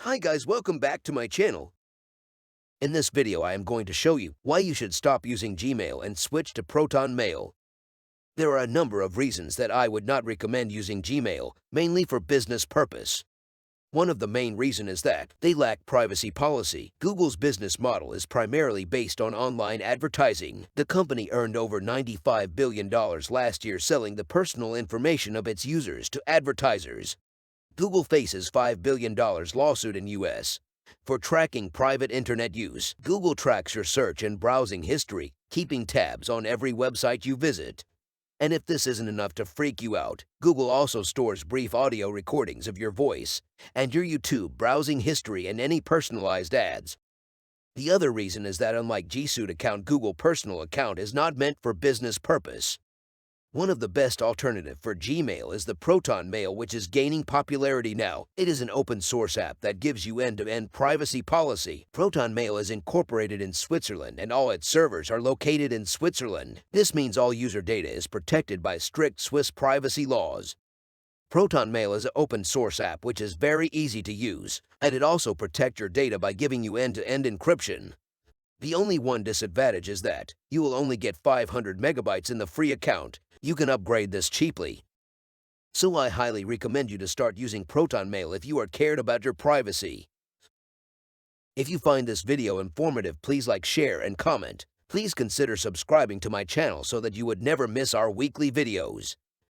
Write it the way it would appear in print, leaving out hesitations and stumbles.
Hi guys, welcome back to my channel. In this video, I am going to show you why you should stop using Gmail and switch to Proton Mail. There are a number of reasons that I would not recommend using Gmail, mainly for business purpose. One of the main reasons is that they lack privacy policy. Google's business model is primarily based on online advertising. The company earned over $95 billion last year selling the personal information of its users to advertisers. Google faces $5 billion lawsuit in U.S. for tracking private internet use. Google tracks your search and browsing history, keeping tabs on every website you visit. And if this isn't enough to freak you out, Google also stores brief audio recordings of your voice and your YouTube browsing history and any personalized ads. The other reason is that unlike G Suite account, Google personal account is not meant for business purpose. One of the best alternative for Gmail is the Proton Mail, which is gaining popularity now. It is an open source app that gives you end-to-end privacy policy. Proton Mail is incorporated in Switzerland and all its servers are located in Switzerland. This means all user data is protected by strict Swiss privacy laws. Proton Mail is an open source app which is very easy to use, and it also protects your data by giving you end-to-end encryption. The only one disadvantage is that you will only get 500 megabytes in the free account. You can upgrade this cheaply. So I highly recommend you to start using Proton Mail if you are cared about your privacy. If you find this video informative, please like, share, and comment. Please consider subscribing to my channel so that you would never miss our weekly videos.